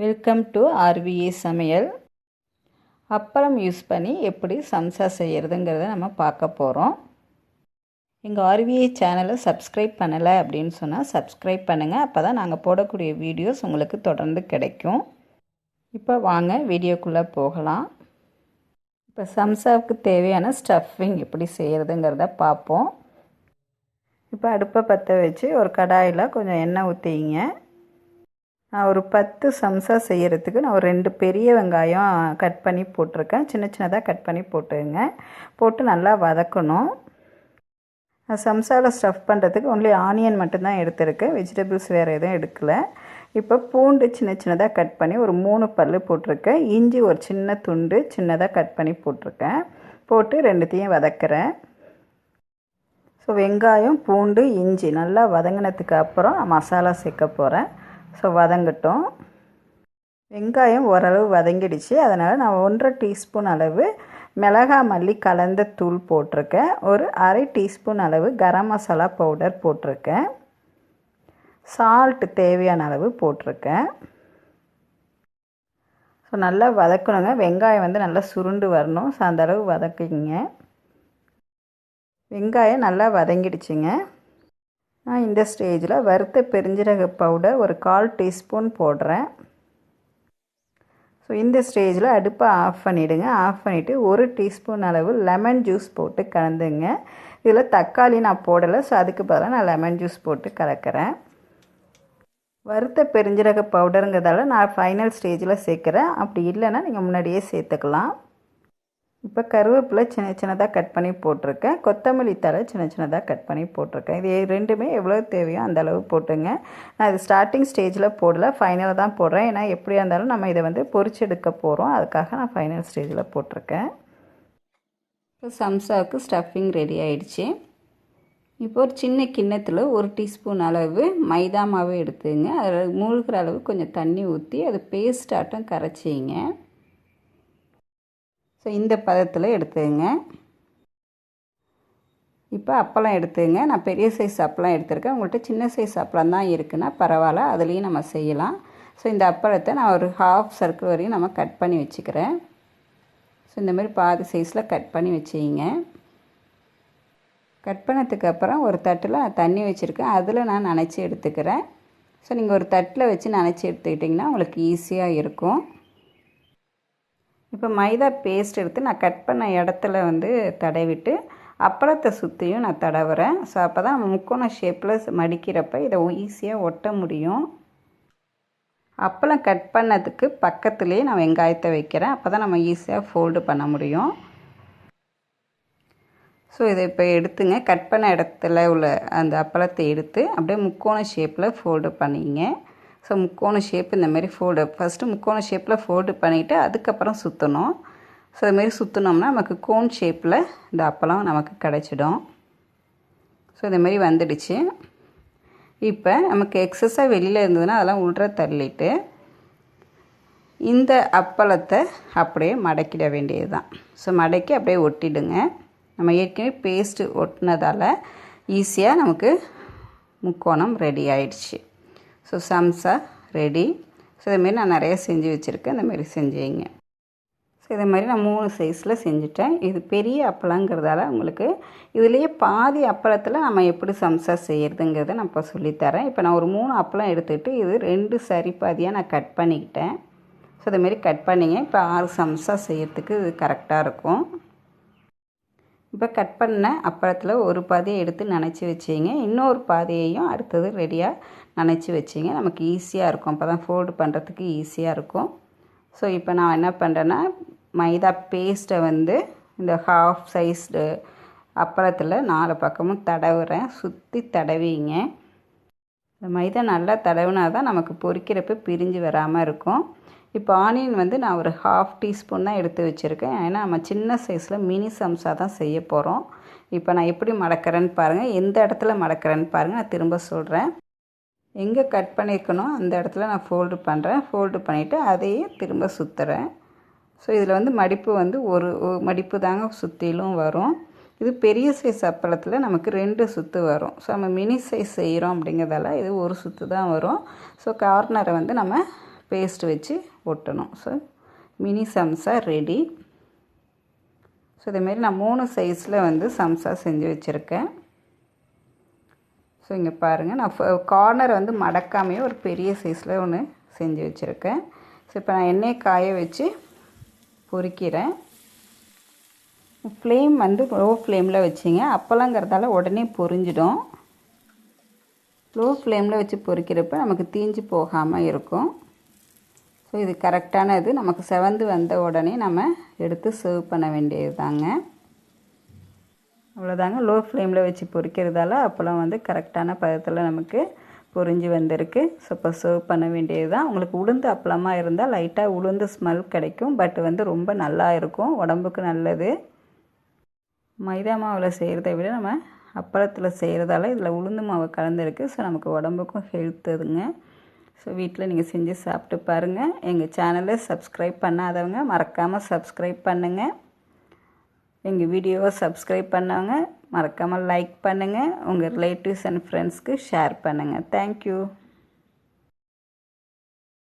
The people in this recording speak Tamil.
வெல்கம் டு ஆர்விஏ சமையல். அப்பளம் யூஸ் பண்ணி எப்படி சம்சா செய்கிறதுங்கிறத நம்ம பார்க்க போகிறோம். எங்கள் ஆர்விஏ சேனலை சப்ஸ்கிரைப் பண்ணலை அப்படின்னு சொன்னால் சப்ஸ்கிரைப் பண்ணுங்கள். அப்போ தான் நாங்கள் போடக்கூடிய வீடியோஸ் உங்களுக்கு தொடர்ந்து கிடைக்கும். இப்போ வாங்க வீடியோக்குள்ளே போகலாம். இப்போ சம்சாவுக்கு தேவையான ஸ்டஃபிங் எப்படி செய்கிறதுங்கிறத பார்ப்போம். இப்போ அடுப்பை பற்ற வச்சு ஒரு கடாயில் கொஞ்சம் எண்ணெய் ஊற்றிங்க. நான் ஒரு 10 சம்சா செய்கிறதுக்கு நான் ஒரு 2 பெரிய வெங்காயம் கட் பண்ணி போட்டிருக்கேன். சின்ன சின்னதாக கட் பண்ணி போட்டுங்க. போட்டு நல்லா வதக்கணும். நான் சம்சாவில் ஸ்டஃப் பண்ணுறதுக்கு ஒன்லி ஆனியன் மட்டும்தான் எடுத்துருக்கேன். வெஜிடபிள்ஸ் வேறு எதுவும் எடுக்கலை. இப்போ பூண்டு சின்ன சின்னதாக கட் பண்ணி ஒரு 3 பல் போட்டிருக்கேன். இஞ்சி ஒரு சின்ன துண்டு சின்னதாக கட் பண்ணி போட்டிருக்கேன். போட்டு ரெண்டுத்தையும் வதக்கிறேன். ஸோ வெங்காயம் பூண்டு இஞ்சி நல்லா வதங்கினதுக்கு அப்புறம் நான் மசாலா சேர்க்க போகிறேன். ஸோ வதங்கட்டும். வெங்காயம் ஓரளவு வதங்கிடுச்சு. அதனால் நான் 1/2 டீஸ்பூன் அளவு மிளகாய் மல்லி கலந்த தூள் போட்டிருக்கேன். ஒரு 1/2 டீஸ்பூன் அளவு கரம் மசாலா பவுடர் போட்டிருக்கேன். சால்ட் தேவையான அளவு போட்டிருக்கேன். ஸோ நல்லா வதக்கணுங்க. வெங்காயம் நல்லா சுருண்டு வரணும். ஸோ அந்த அளவு வதக்குங்க. வெங்காயம் நல்லா வதங்கிடுச்சுங்க. நான் இந்த ஸ்டேஜில் வறுத்த பெருஞ்சீரக பவுடர் ஒரு 1/4 டீஸ்பூன் போடுறேன். ஸோ இந்த ஸ்டேஜில் அடுப்பை ஆஃப் பண்ணிவிடுங்க. ஆஃப் பண்ணிவிட்டு 1 டீஸ்பூன் அளவு லெமன் ஜூஸ் போட்டு கலந்துங்க. இதில் தக்காளி நான் போடலை. ஸோ அதுக்கு பதிலாக நான் லெமன் ஜூஸ் போட்டு கலக்கிறேன். வறுத்த பெருஞ்சீரக பவுடருங்கிறதால நான் ஃபைனல் ஸ்டேஜில் சேர்க்குறேன். அப்படி இல்லைன்னா நீங்கள் முன்னாடியே சேர்த்துக்கலாம். இப்போ கருவேப்பிலை சின்ன சின்னதாக கட் பண்ணி போட்டிருக்கேன். கொத்தமல்லி தழை சின்ன சின்னதாக கட் பண்ணி போட்டிருக்கேன். இது ரெண்டுமே எவ்வளோ தேவையோ அந்தளவு போட்டுங்க. நான் இது ஸ்டார்டிங் ஸ்டேஜில் போடல, ஃபைனலாக தான் போடுறேன். ஏன்னா எப்படியா இருந்தாலும் நம்ம இதை பொரிச்சு எடுக்க போகிறோம். அதுக்காக நான் ஃபைனல் ஸ்டேஜில் போட்டிருக்கேன். இப்போ சம்சாவுக்கு ஸ்டஃபிங் ரெடி ஆகிடுச்சு. இப்போ ஒரு சின்ன கிண்ணத்தில் 1 டீஸ்பூன் அளவு மைதா மாவு எடுத்துங்க. அதில் மூழ்கிற அளவு கொஞ்சம் தண்ணி ஊற்றி அது பேஸ்ட் ஆட்டம் கரைச்சிங்க. ஸோ இந்த பதத்தில் எடுத்துங்க. இப்போ அப்பளம் எடுத்துங்க. நான் பெரிய சைஸ் அப்பளம் எடுத்துருக்கேன். உங்கள்கிட்ட சின்ன சைஸ் அப்பளம் தான் இருக்குன்னா பரவாயில்ல, அதுலேயும் நம்ம செய்யலாம். ஸோ இந்த அப்பளத்தை நான் ஒரு 1/2 சர்க்கிள் வரையும் நம்ம கட் பண்ணி வச்சுக்கிறேன். ஸோ இந்தமாதிரி பாதி சைஸில் கட் பண்ணி வச்சுக்கிங்க. கட் பண்ணதுக்கப்புறம் ஒரு தட்டில் நான் தண்ணி வச்சுருக்கேன். அதில் நான் நனைச்சி எடுத்துக்கிறேன். ஸோ நீங்கள் ஒரு தட்டில் வச்சு நனைச்சி எடுத்துக்கிட்டிங்கன்னா உங்களுக்கு ஈஸியாக இருக்கும். இப்போ மைதா பேஸ்ட் எடுத்து நான் கட் பண்ண இடத்துல தடவிட்டு அப்பளத்தை சுற்றியும் நான் தடவுறேன். ஸோ அப்போ தான் நம்ம முக்கோண ஷேப்பில் மடிக்கிறப்ப இதை ஈஸியாக ஒட்ட முடியும். அப்பளம் கட் பண்ணதுக்கு பக்கத்துலேயே நான் வெங்காயத்தை வைக்கிறேன். அப்போ தான் நம்ம ஈஸியாக ஃபோல்டு பண்ண முடியும். ஸோ இதை இப்போ எடுத்துங்க. கட் பண்ண இடத்துல உள்ள அந்த அப்பளத்தை எடுத்து அப்படியே முக்கோண ஷேப்பில் ஃபோல்டு பண்ணிங்க. ஸோ முக்கோண ஷேப் இந்தமாரி ஃபஸ்ட்டு முக்கோண ஷேப்பில் ஃபோல்டு பண்ணிவிட்டு அதுக்கப்புறம் சுற்றணும். ஸோ இதுமாரி சுற்றினோம்னா நமக்கு கோன் ஷேப்பில் இந்த அப்பளம் நமக்கு கிடச்சிடும். ஸோ இதுமாரி வந்துடுச்சு. இப்போ நமக்கு எக்ஸஸாக வெளியில் இருந்ததுன்னா அதெல்லாம் உள்ற தள்ளிட்டு இந்த அப்பளத்தை அப்படியே மடக்கிட வேண்டியது தான். ஸோ மடக்கி அப்படியே ஒட்டிடுங்க. நம்ம ஏற்கனவே பேஸ்ட்டு ஒட்டினதால் ஈஸியாக நமக்கு முக்கோணம் ரெடி ஆயிடுச்சு. ஸோ சம்சா ரெடி. ஸோ இதுமாரி நான் நிறைய செஞ்சு வச்சுருக்கேன். இந்தமாரி செஞ்சுங்க. ஸோ இதேமாதிரி நான் 3 சைஸில் செஞ்சுட்டேன். இது பெரிய அப்பளங்கிறதால உங்களுக்கு இதுலேயே பாதி அப்பளத்தில் நம்ம எப்படி சம்சா செய்கிறதுங்கிறத நான் இப்போ சொல்லித்தரேன். இப்போ நான் ஒரு 3 அப்பளம் எடுத்துகிட்டு இது 2 சரி பாதியாக நான் கட் பண்ணிக்கிட்டேன். ஸோ இதுமாரி கட் பண்ணிங்க. இப்போ 6 சம்சா செய்கிறதுக்கு இது கரெக்டாக இருக்கும். இப்போ கட் பண்ண அப்பளத்தில் ஒரு பாதியை எடுத்து நனைச்சி வச்சிங்க. இன்னொரு பாதியையும் அடுத்தது ரெடியாக நனைச்சி வச்சிங்க. நமக்கு ஈஸியாக இருக்கும். அப்போ தான் ஃபோல்டு பண்ணுறதுக்கு ஈஸியாக இருக்கும். ஸோ இப்போ நான் என்ன பண்ணுறேன்னா மைதா பேஸ்ட்டை இந்த 1/2 சைஸ்டு அப்பளத்தில் 4 பக்கமும் தடவுறேன். சுற்றி தடவிங்க. இந்த மைதா நல்லா தடவினா தான் நமக்கு பொரிக்கிறப்ப பிரிஞ்சு வராமல் இருக்கும். இப்போ ஆனியன் நான் ஒரு 1/2 டீஸ்பூன் தான் எடுத்து வச்சுருக்கேன். ஏன்னா நம்ம சின்ன சைஸில் மினி சம்சா தான் செய்ய போகிறோம். இப்போ நான் எப்படி மடக்கிறேன்னு பாருங்கள். எந்த இடத்துல மடக்கிறேன்னு பாருங்கள். நான் திரும்ப சொல்கிறேன். எங்கே கட் பண்ணியிருக்கணும் அந்த இடத்துல நான் ஃபோல்டு பண்ணுறேன். ஃபோல்டு பண்ணிவிட்டு அதையே திரும்ப சுற்றுறேன். ஸோ இதில் மடிப்பு ஒரு மடிப்பு தாங்க சுற்றிலும் வரும். இது பெரிய சைஸ் அப்பளத்தில் நமக்கு 2 சுற்று வரும். ஸோ நம்ம மினி சைஸ் செய்கிறோம் அப்படிங்கிறதால இது ஒரு சுற்று தான் வரும். ஸோ கார்னரை நம்ம பேஸ்ட் வச்சு ஒட்டணும். ஸோ மினி சம்சா ரெடி. ஸோ இதேமாரி நான் 3 சைஸில் வந்து சம்சா செஞ்சு வச்சுருக்கேன். ஸோ இங்கே பாருங்கள், நான் கார்னர் வந்து மடக்காமையே ஒரு பெரிய சைஸில் ஒன்று செஞ்சு வச்சுருக்கேன். ஸோ இப்போ நான் எண்ணெயை காய வச்சு பொரிக்கிறேன். ஃப்ளேம் வந்து லோ ஃப்ளேமில் வச்சிங்க, அப்பளங்கிறதால உடனே பொரிஞ்சிடும். லோ ஃப்ளேமில் வச்சு பொரிக்கிறப்ப நமக்கு தீஞ்சு போகாமல் இருக்கும். ஸோ இது கரெக்டான இது. நமக்கு செவந்து வந்த உடனே நம்ம எடுத்து சர்வ் பண்ண வேண்டியது தாங்க. அவ்வளோதாங்க. லோ ஃப்ளேமில் வச்சு பொரிக்கிறதால அப்பளம் வந்து கரெக்டான பதத்தில் நமக்கு பொரிஞ்சு வந்திருக்கு. ஸோ இப்போ சர்வ் பண்ண வேண்டியது தான். உங்களுக்கு உளுந்து அப்பளமாக இருந்தால் லைட்டாக உளுந்து ஸ்மெல் கிடைக்கும், பட் வந்து ரொம்ப நல்லா இருக்கும், உடம்புக்கு நல்லது. மைதா மாவில் செய்கிறத விட நம்ம அப்பளத்தில் செய்கிறதால இதில் உளுந்து மாவு கலந்துருக்கு. ஸோ நமக்கு உடம்புக்கும் ஹெல்த்துதுங்க. ஸோ வீட்டில் நீங்கள் செஞ்சு சாப்பிட்டு பாருங்கள். எங்கள் சேனலை சப்ஸ்கிரைப் பண்ணாதவங்க மறக்காமல் சப்ஸ்கிரைப் பண்ணுங்கள். எங்கள் வீடியோவை சப்ஸ்கிரைப் பண்ணவங்க மறக்காமல் லைக் பண்ணுங்கள். உங்கள் ரிலேட்டிவ்ஸ் அண்ட் ஃப்ரெண்ட்ஸ்க்கு ஷேர் பண்ணுங்கள். தேங்க்யூ.